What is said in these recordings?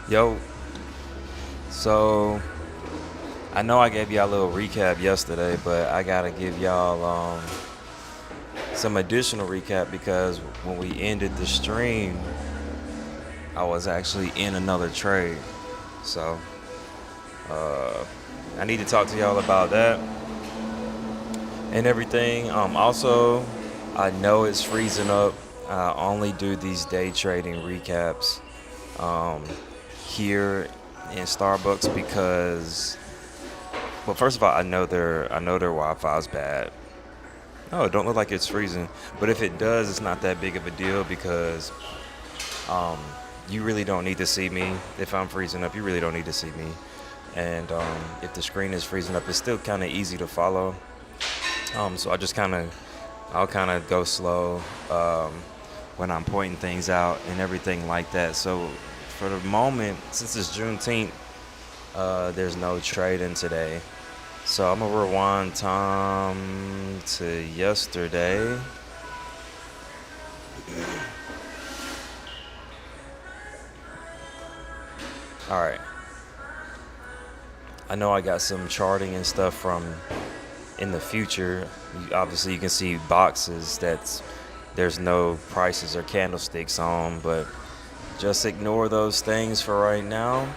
Yo, so I know I gave y'all a little recap yesterday, but I gotta give y'all some additional recap because when we ended the stream, I was actually in another trade. So uh, I need to talk to y'all about that and everything. Also, I know it's freezing up. I only do these day trading recaps um, here in Starbucks because, well, first of all, I know their Wi-Fi is bad. No, it don't look like it's freezing, but if it does, it's not that big of a deal because um, you really don't need to see me. If I'm freezing up, you really don't need to see me. And if the screen is freezing up, it's still kind of easy to follow. So I'll kind of go slow when I'm pointing things out and everything like that. So for the moment, since it's Juneteenth, there's no trading today. So I'm gonna rewind time to yesterday. All right. I know I got some charting and stuff from in the future. Obviously, you can see boxes that's there's no prices or candlesticks on, but just ignore those things for right now.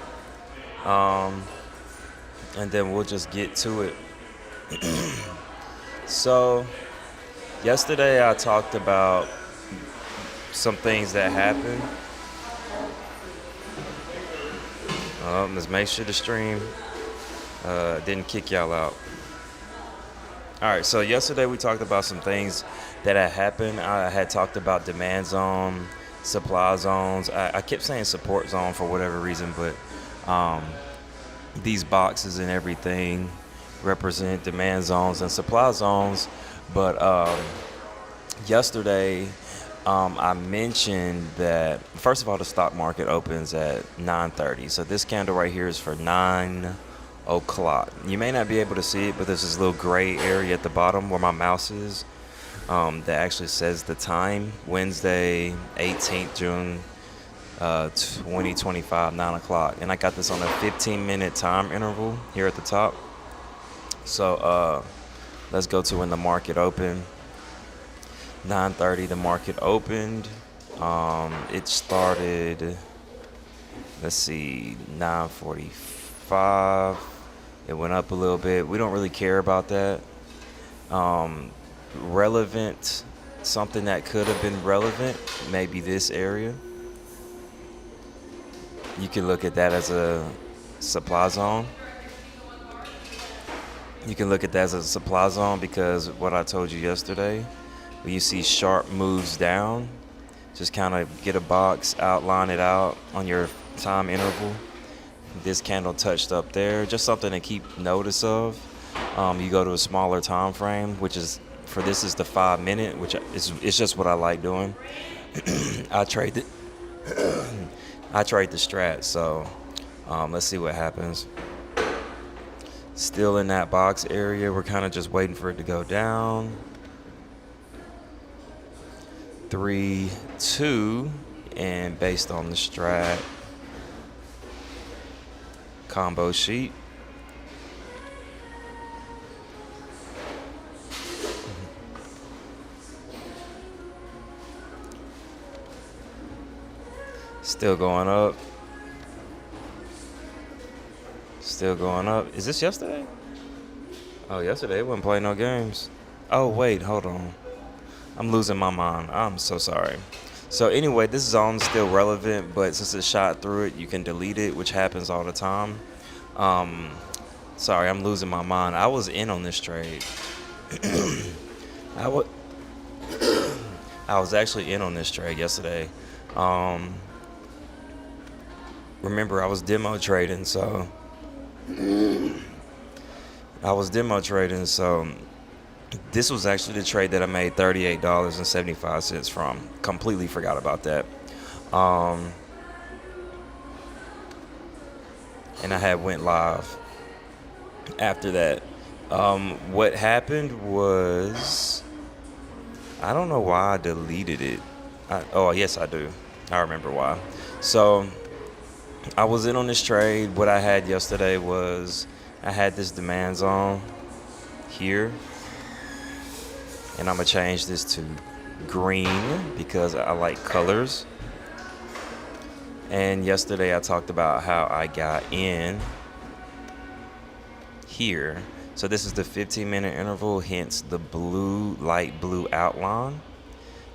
Um, and then we'll just get to it. So yesterday I talked about some things that happened. Let's make sure the stream didn't kick y'all out. All right, so yesterday we talked about some things that had happened. I had talked about demand zone, supply zones. I kept saying support zone for whatever reason, but these boxes and everything represent demand zones and supply zones. But yesterday, I mentioned that first of all, the stock market opens at 9:30. So this candle right here is for 9 o'clock. You may not be able to see it, but there's this little gray area at the bottom where my mouse is that actually says the time. Wednesday, 18th June, 2025, 9 o'clock. And I got this on a 15-minute time interval here at the top. So let's go to when the market opened. 9:30, the market opened. It started, let's see, 9:45. It went up a little bit. We don't really care about that. Relevant, something that could have been relevant, maybe this area. You can look at that as a supply zone. You can look at that as a supply zone because what I told you yesterday, when you see sharp moves down, just kind of get a box, outline it out on your time interval. This candle touched up there, just something to keep notice of. You go to a smaller time frame, which is for this is the 5 minute, which is it's just what I like doing. I trade the I trade the strat, so let's see what happens. Still in that box area, we're kind of just waiting for it to go down. 3, 2, and based on the strat combo sheet, still going up. Still going up. Is this yesterday? Oh, yesterday it wasn't playing no games. Oh, wait, hold on. I'm losing my mind. I'm so sorry. So anyway, this zone is still relevant, but since it shot through it, you can delete it, which happens all the time. Um, Sorry, I'm losing my mind. I was in on this trade. I wa- I was actually in on this trade yesterday. Um, Remember, I was demo trading, so this was actually the trade that I made $38.75 from. Completely forgot about that. Um, and I had went live after that. What happened was I don't know why I deleted it. Oh, yes, I do. I remember why. So I was in on this trade. What I had yesterday was I had this demand zone here, and I'm gonna change this to green because I like colors. And yesterday I talked about how I got in here. So this is the 15-minute interval, hence the blue, light blue outline.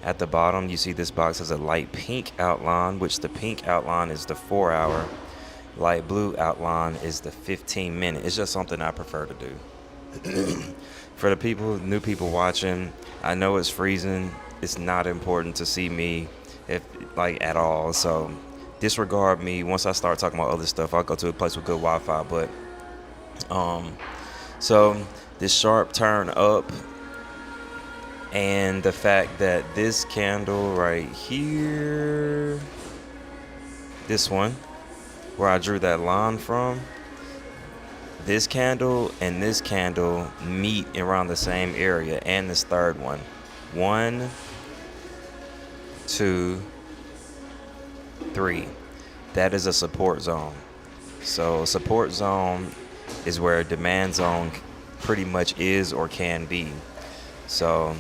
At the bottom, you see this box has a light pink outline, which the pink outline is the 4-hour. Light blue outline is the 15-minute. It's just something I prefer to do. For the new people watching, I know it's freezing. It's not important to see me at all. So disregard me. Once I start talking about other stuff, I'll go to a place with good Wi-Fi. But so this sharp turn up, and the fact that this candle right here, this one, where I drew that line from, this candle and this candle meet around the same area, and this third one. 1, 2, 3. That is a support zone. So support zone is where a demand zone pretty much is or can be. So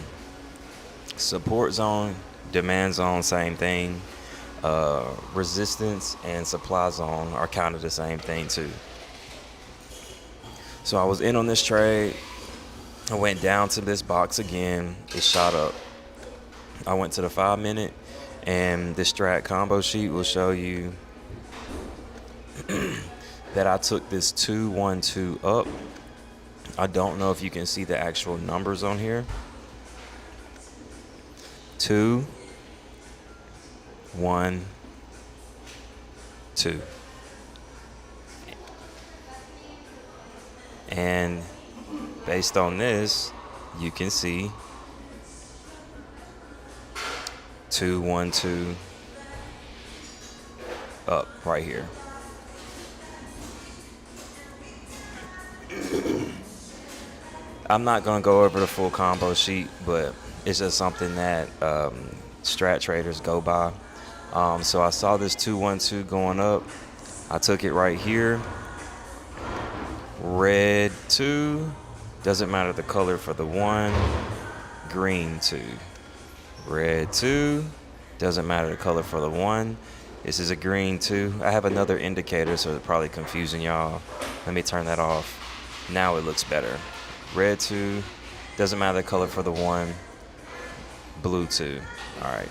support zone, demand zone, same thing. Resistance and supply zone are kind of the same thing too. So I was in on this trade. I went down to this box again. It shot up. I went to the 5-minute, and this strat combo sheet will show you that I took this 2-1-2 up. I don't know if you can see the actual numbers on here. 2, 1, 2. And based on this, you can see 2, 1, 2 up right here. I'm not going to go over the full combo sheet, but it's just something that strat traders go by. So I saw this 2-1-2 going up. I took it right here. Red 2. Doesn't matter the color for the 1. Green 2. Red 2. Doesn't matter the color for the 1. This is a green 2. I have another indicator, so it's probably confusing y'all. Let me turn that off. Now it looks better. Red 2. Doesn't matter the color for the 1. Blue 2. All right.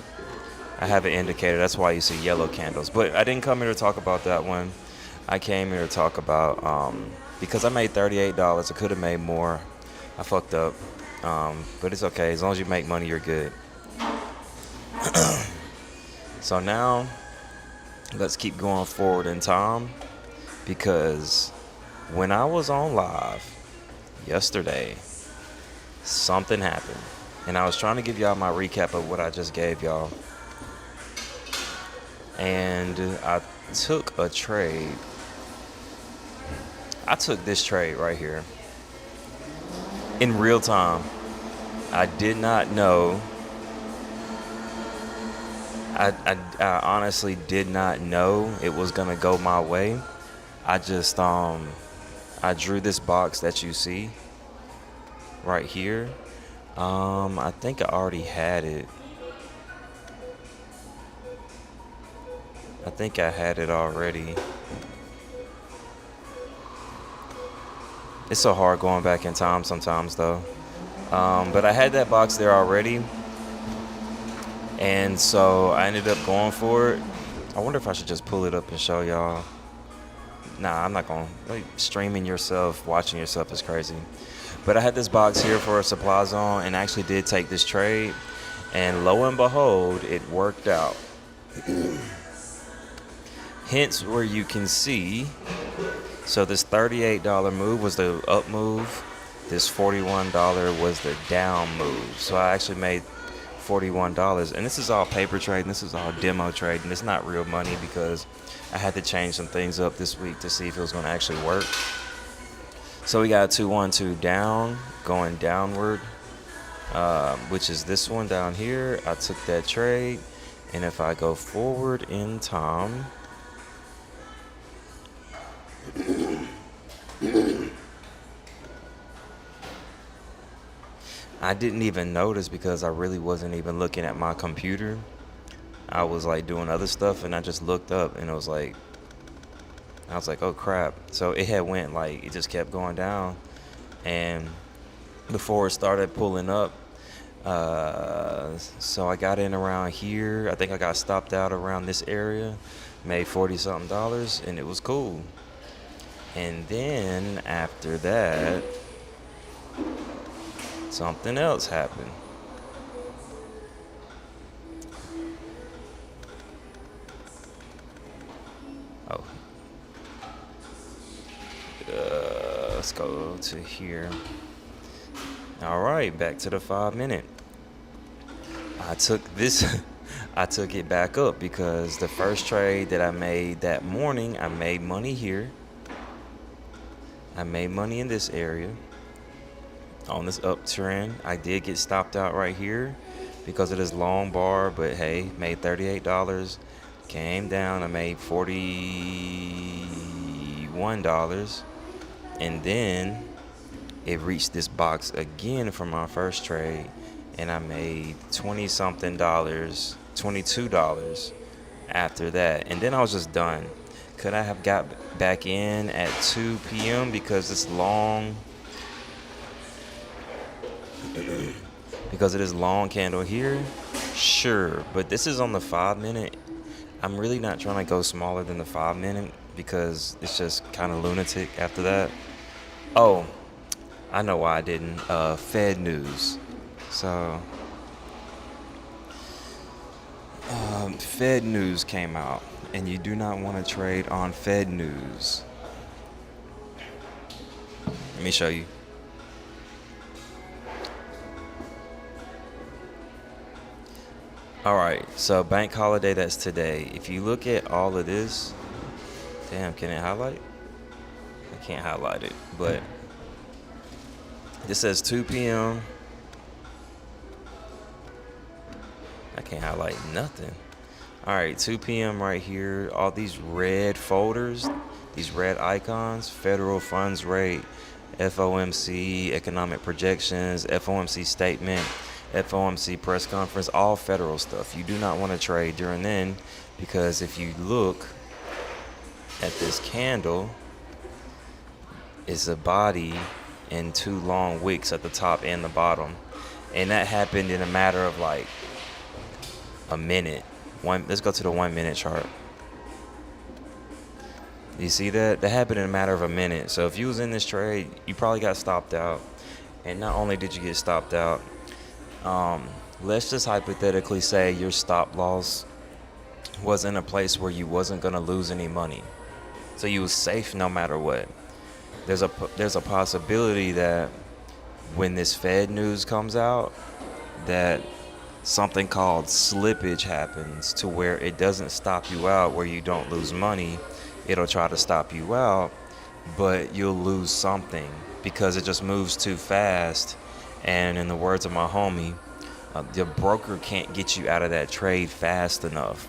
I have an indicator. That's why you see yellow candles. But I didn't come here to talk about that one. I came here to talk about, because I made $38. I could have made more. I fucked up. But it's okay. As long as you make money, you're good. So now, let's keep going forward in time. Because when I was on live yesterday, something happened. And I was trying to give y'all my recap of what I just gave y'all. And I took a trade. I took this trade right here in real time. I did not know. I honestly did not know it was gonna go my way. I just I drew this box that you see right here. I think I already had it. I think I had it already. It's so hard going back in time sometimes though. But I had that box there already. And so I ended up going for it. I wonder if I should just pull it up and show y'all. Nah, I'm not going to. Streaming yourself, watching yourself is crazy. But I had this box here for a supply zone and actually did take this trade. And lo and behold, it worked out. Hence where you can see. So this $38 move was the up move. This $41 was the down move. So I actually made $41. And this is all paper trade. And this is all demo trade. And it's not real money because I had to change some things up this week to see if it was going to actually work. So we got 2-1-2 down, going downward, which is this one down here. I took that trade. And if I go forward in time, I didn't even notice because I really wasn't even looking at my computer. I was like doing other stuff, and I just looked up, and I was like, oh crap. So it had went like, it just kept going down. And before it started pulling up, so I got in around here. I think I got stopped out around this area, made 40 something dollars, and it was cool. And then after that, something else happened. Oh, let's go to here. All right, back to the 5 minute. I took this, I took it back up because the first trade that I made that morning, I made money here. I made money in this area on this uptrend. I did get stopped out right here because of this long bar, but hey, made $38. Came down, I made $41, and then it reached this box again from my first trade, and I made 20 something dollars, $22 after that, and then I was just done. Could I have got back in at 2 p.m. because it's long? Because of this long candle here? Sure, but this is on the 5 minute. I'm really not trying to go smaller than the 5 minute because it's just kind of lunatic after that. Oh, I know why I didn't. Fed news. So, Fed news came out, and you do not want to trade on Fed news. Let me show you. All right, so bank holiday, that's today. If you look at all of this, damn, can it highlight? I can't highlight it, but this says 2 p.m. I can't highlight nothing. All right, 2 p.m. right here. All these red folders, these red icons, federal funds rate, FOMC, economic projections, FOMC statement, FOMC press conference, all federal stuff. You do not want to trade during then because if you look at this candle, it's a body and two long wicks at the top and the bottom. And that happened in a matter of like a minute. Let's go to the 1 minute chart. You see that? That happened in a matter of a minute. So if you was in this trade, you probably got stopped out. And not only did you get stopped out, let's just hypothetically say your stop loss was in a place where you wasn't gonna lose any money, so you was safe no matter what. There's a possibility that when this Fed news comes out, that something called slippage happens to where it doesn't stop you out, where you don't lose money. It'll try to stop you out, but you'll lose something because it just moves too fast. And in the words of my homie, the broker can't get you out of that trade fast enough.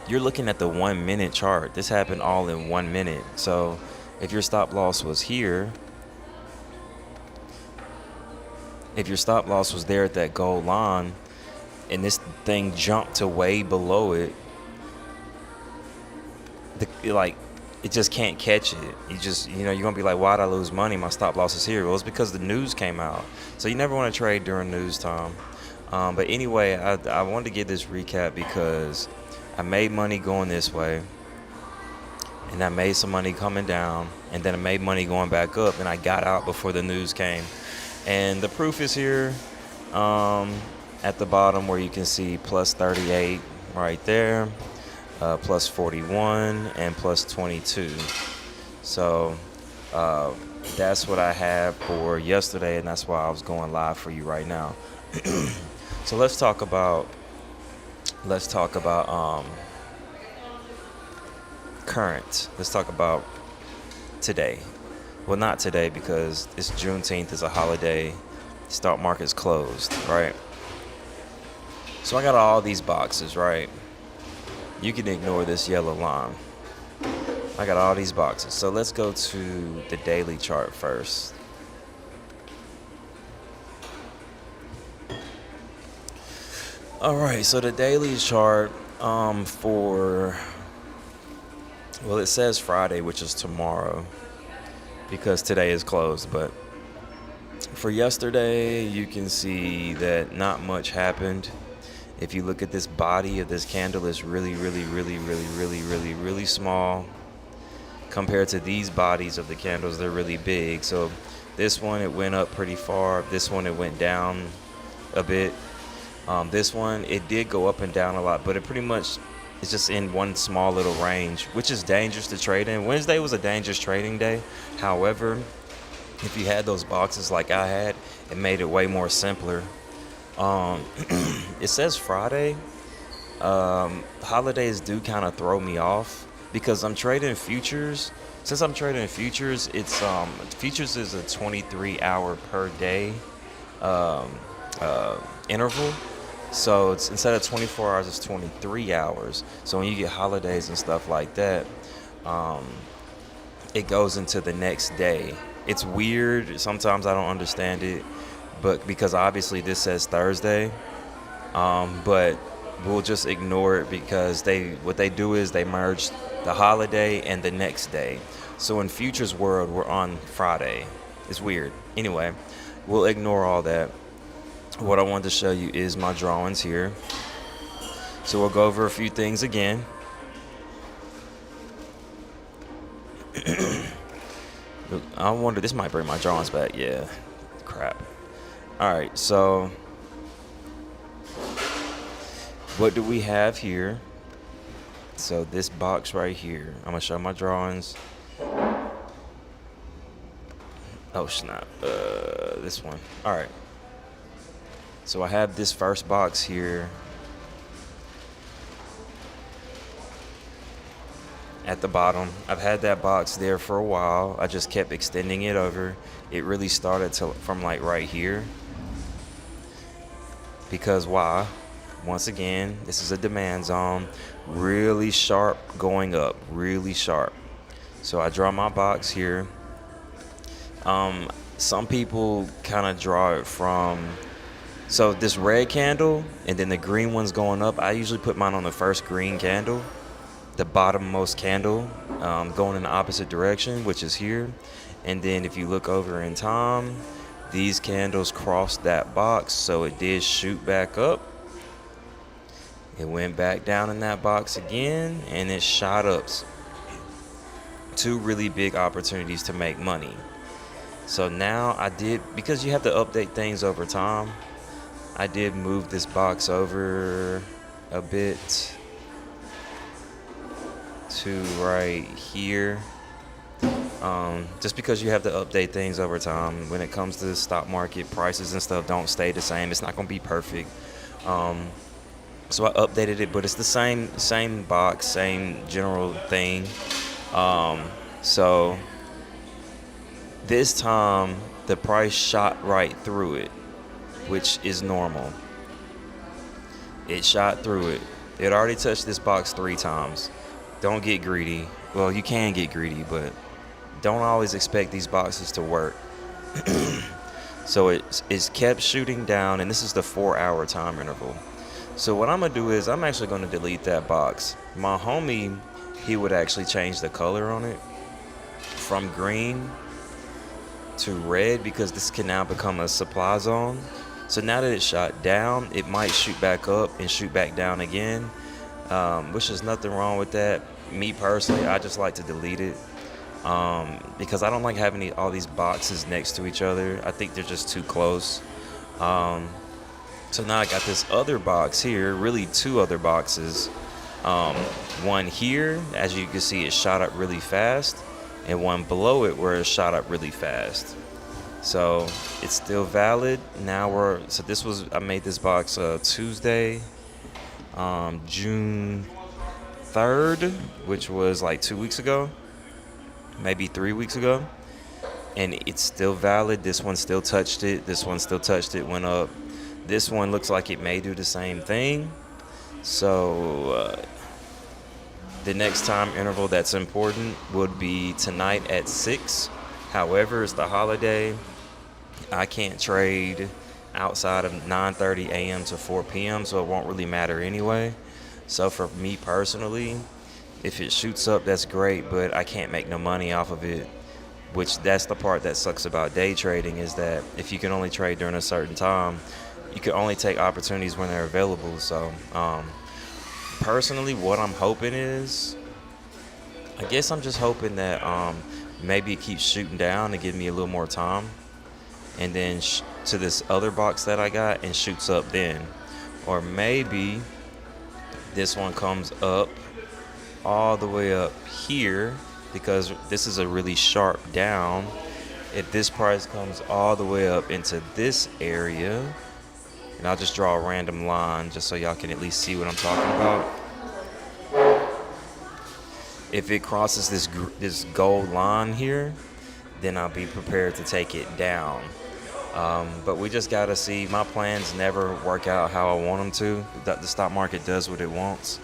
You're looking at the 1 minute chart. This happened all in 1 minute. So if your stop loss was here, if your stop loss was there at that gold line and this thing jumped to way below it, it just can't catch it. You're going to be like, why'd I lose money? My stop loss is here. Well, it's because the news came out. So you never want to trade during news time. But anyway, I wanted to give this recap because I made money going this way, and I made some money coming down, and then I made money going back up, and I got out before the news came. And the proof is here at the bottom where you can see plus 38 right there. Plus 41 and plus 22. So that's what I had for yesterday, and that's why I was going live for you right now. So let's talk about current. Let's talk about today. Well, not today because it's Juneteenth, is a holiday. Stock market's closed, right? So I got all these boxes, right? You can ignore this yellow line. I got all these boxes. So let's go to the daily chart first. All right, so the daily chart for, well, it says Friday, which is tomorrow, because today is closed. But for yesterday, you can see that not much happened. If you look at this body of this candle, it's really small compared to these bodies of the candles. They're really big. So this one, it went up pretty far. This one, it went down a bit. This one, it did go up and down a lot, but it pretty much is just in one small little range, which is dangerous to trade in. Wednesday was a dangerous trading day. However, if you had those boxes like I had, it made it way more simpler. It says Friday. Holidays do kind of throw me off because I'm trading futures. Since I'm trading futures, it's futures is a 23-hour per day interval. So it's instead of 24 hours, it's 23 hours. So when you get holidays and stuff like that, it goes into the next day. It's weird. Sometimes I don't understand it, but because obviously this says Thursday, but we'll just ignore it because what they do is they merge the holiday and the next day. So in futures world, we're on Friday. It's weird. Anyway, we'll ignore all that. What I wanted to show you is my drawings here. So we'll go over a few things again. I wonder, this might bring my drawings back. Yeah, crap. All right, so what do we have here? So this box right here, I'm gonna show my drawings. Oh snap, this one. All right. So I have this first box here at the bottom. I've had that box there for a while. I just kept extending it over. It really started from like right here. Because why? Once again, this is a demand zone. Really sharp going up, really sharp. So I draw my box here. Some people kind of draw it from, so this red candle and then the green one's going up. I usually put mine on the first green candle, the bottommost candle, going in the opposite direction, which is here. And then if you look over in time, these candles crossed that box, so it did shoot back up. It went back down in that box again, and it shot up. Two really big opportunities to make money. So now I did, because you have to update things over time, I did move this box over a bit to right here. Just because you have to update things over time. When it comes to the stock market, prices and stuff don't stay the same. It's not going to be perfect. So I updated it, but it's the same box, same general thing. So this time the price shot right through it, which is normal. It shot through it. It already touched this box 3 times. Don't get greedy. Well, you can get greedy, but don't always expect these boxes to work. So it's kept shooting down, and this is the 4-hour time interval. So what I'm gonna do is I'm actually gonna delete that box. My homie, he would actually change the color on it from green to red because this can now become a supply zone. So now that it's shot down, it might shoot back up and shoot back down again, which is nothing wrong with that. Me personally, I just like to delete it because I don't like having all these boxes next to each other. I think they're just too close. So now I got this other box here, really 2 other boxes. One here, as you can see, it shot up really fast, and one below it where it shot up really fast. So it's still valid. Now I made this box Tuesday, June 3rd, which was like 2 weeks ago, maybe 3 weeks ago. And it's still valid. This one still touched it. This one still touched it, went up. This one looks like it may do the same thing. So the next time interval that's important would be tonight at 6. However, it's the holiday. I can't trade outside of 9:30 a.m. to 4 p.m., so it won't really matter anyway. So for me personally, if it shoots up, that's great, but I can't make no money off of it, which that's the part that sucks about day trading, is that if you can only trade during a certain time, you can only take opportunities when they're available. So personally, what I'm hoping is, I guess I'm just hoping that maybe it keeps shooting down and give me a little more time, and then to this other box that I got and shoots up then. Or maybe this one comes up all the way up here, because this is a really sharp down. If this price comes all the way up into this area, and I'll just draw a random line just so y'all can at least see what I'm talking about. If it crosses this gold line here, then I'll be prepared to take it down. But we just gotta see. My plans never work out how I want them to. The stock market does what it wants.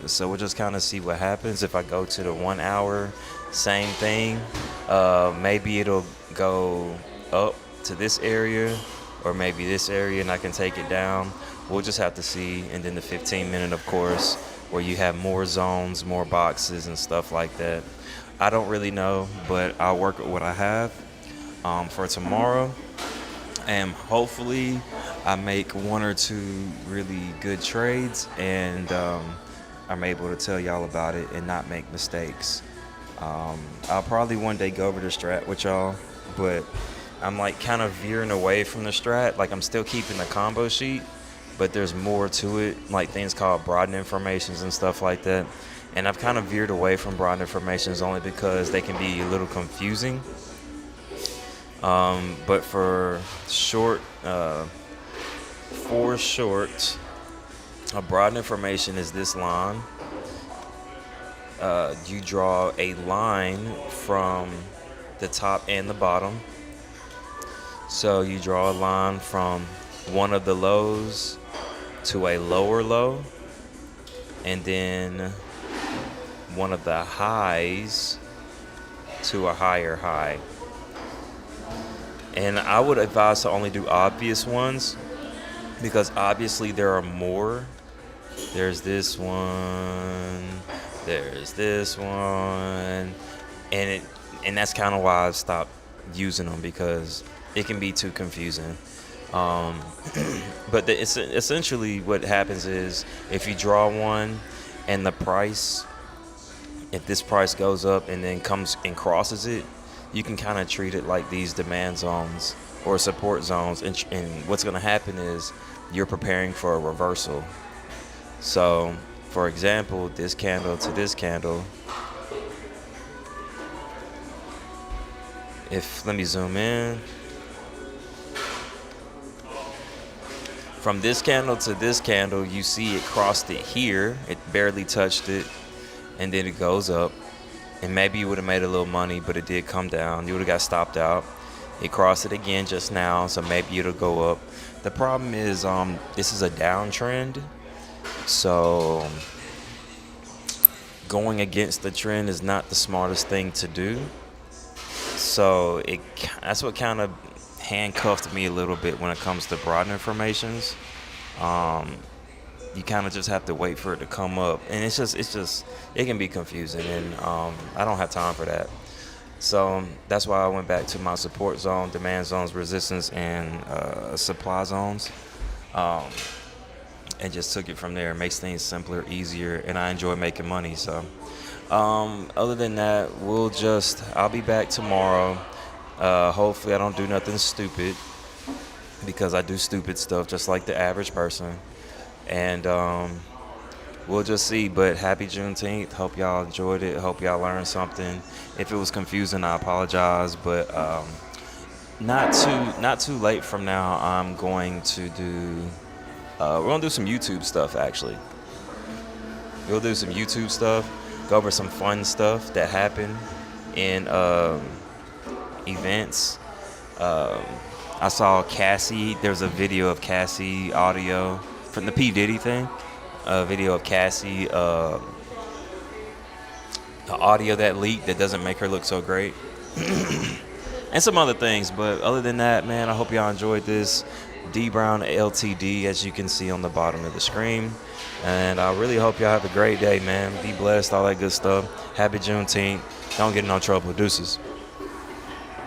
So we'll just kind of see what happens. If I go to the 1 hour, same thing. Maybe it'll go up to this area, or maybe this area, and I can take it down. We'll just have to see. And then the 15-minute, of course, where you have more zones, more boxes, and stuff like that. I don't really know, but I'll work with what I have for tomorrow. And hopefully I make one or two really good trades, and I'm able to tell y'all about it and not make mistakes. I'll probably one day go over the strat with y'all, but I'm like kind of veering away from the strat. Like, I'm still keeping the combo sheet, but there's more to it, like things called broadened informations and stuff like that. And I've kind of veered away from broadened informations only because they can be a little confusing. But for short, a broadened information is this line. You draw a line from the top and the bottom. So you draw a line from one of the lows to a lower low, and then one of the highs to a higher high. And I would advise to only do obvious ones, because obviously there are more. There's this one, there's this one, and that's kind of why I've stopped using them, because it can be too confusing. But essentially what happens is, if you draw one and the price, if this price goes up and then comes and crosses it, you can kind of treat it like these demand zones or support zones. And what's going to happen is you're preparing for a reversal. So, for example, this candle to this candle, let me zoom in. From this candle to this candle, you see it crossed it here. It barely touched it, and then it goes up. And maybe you would have made a little money, but it did come down. You would have got stopped out. It crossed it again just now, so maybe it'll go up. The problem is, this is a downtrend, so going against the trend is not the smartest thing to do. So that's what kind of handcuffed me a little bit when it comes to broadened informations. You kind of just have to wait for it to come up, and it's just it can be confusing, and I don't have time for that. So that's why I went back to my support zone, demand zones, resistance, and supply zones, and just took it from there. It makes things simpler, easier, and I enjoy making money. So other than that, I'll be back tomorrow. Hopefully I don't do nothing stupid, because I do stupid stuff just like the average person. And we'll just see. But happy Juneteenth. Hope y'all enjoyed it. Hope y'all learned something. If it was confusing, I apologize. But not too late from now, I'm going to do we're gonna do some YouTube stuff. Actually, we'll do some YouTube stuff. Go over some fun stuff that happened in events. I saw Cassie. There's a video of Cassie audio from the P. Diddy thing. A video of Cassie, the audio that leaked that doesn't make her look so great. and some other things. But other than that, man, I hope y'all enjoyed this. Dee Brown LTD, as you can see on the bottom of the screen. And I really hope y'all have a great day, man. Be blessed, all that good stuff. Happy Juneteenth. Don't get in no trouble. Deuces.